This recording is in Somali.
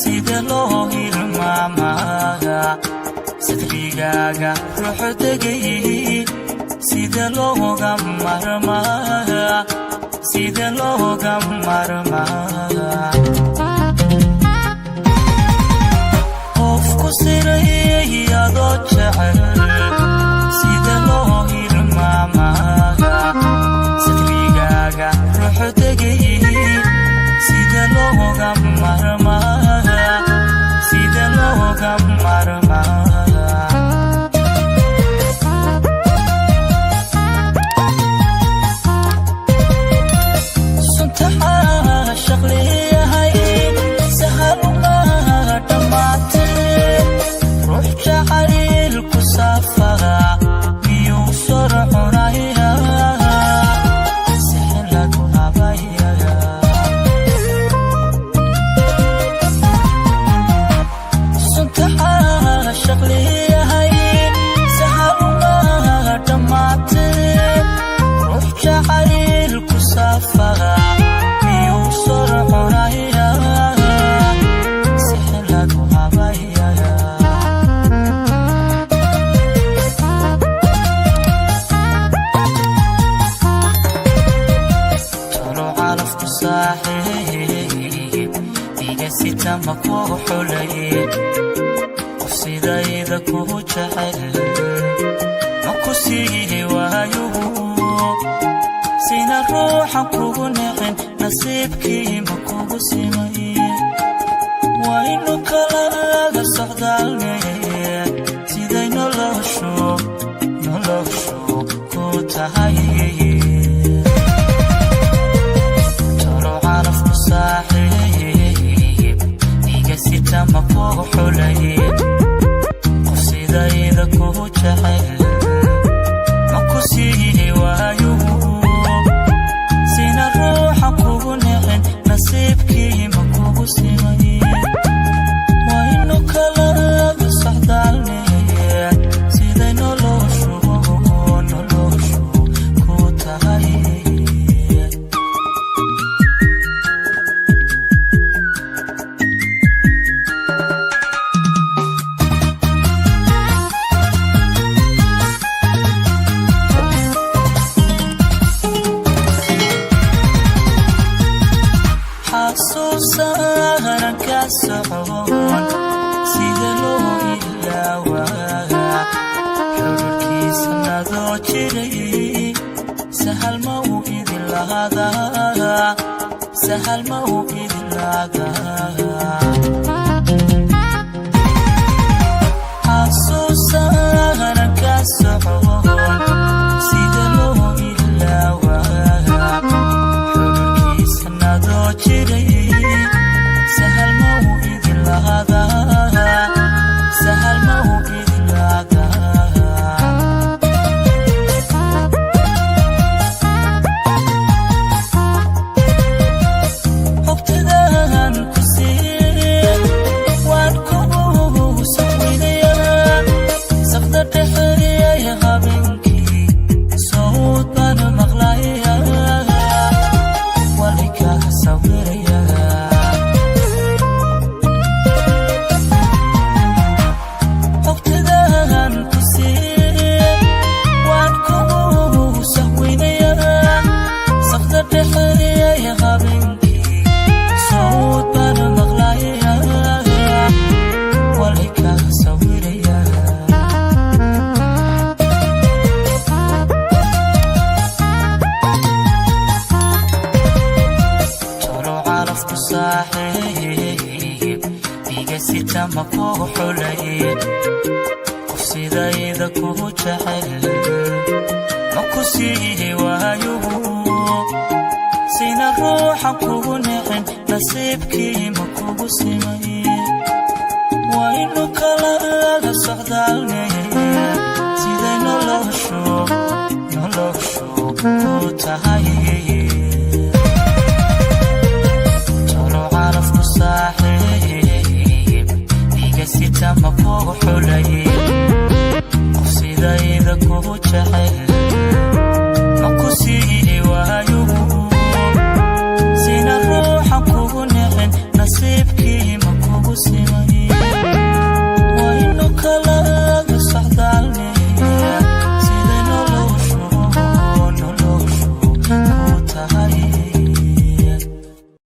sida loo hilmaamaga sadrigaaga ruuxu degay sida looga marmaga sida looga marmaga qofku siray adoo jecel sida loo hilmaamaga sadrigaaga ruuxu degay sida looga marmaga sida looga marmaga suntaha shaqliyahay sahal uma dhamaate ruux jacayl ku saafara miyuu sorconaya sahalagu habaya shaqliyahay sahal uma dhamaate ruux jacayl ku saafara miyuu sorconaya sahalagu habaya tolo calafku saaxiib iga sita ma kuu xulaye sidayda kugu jecel ma ku siihi waayo sina ruuxan kugu necen nasiibkii ma kugu simay waynu kala laga socdaalnee siday noloshu ku tahay tolo calafku saaxiib iga sita ma kugu xulaye sidayda kugu jecel ma ku siihi waayo sina ruuxan kugu necen nasiibkii ma kugu simay waynu kala laga socdaalnee siday noloshu ku tahay xasuusanan ka socon sida loo ilaawaga xururkiisa nadoo jiray sahal ma u idin lahadaa sahal ma u idin lahadaa xasuusanan ka socon sida loo ilaawaga xururkiisa nadoo jiray sahal ma u idin lahadaa sahal ma u idin lahadaa hogtadan ku siiye waan kugu sawirayaa safda dhexeeyay habeenkii sawd baan maqlayaa walika sawiraya hogtadan ku siiye waan kugu sawirayaa safda dhexeeyay habeenkii sawd baan maqlayaa walika sawiraya calafku saaxiib iga sita ma kugu xulaye qof sidayda kugu jecel ma ku siihi waayo sina ruuxan kugu necen nasiibkii ma kugu simay waynu kala laga socdaalnee siday noloshu ku tahay tolo calafku saaxiib iga sita ma kugu xulay qof sidayda kugu jecel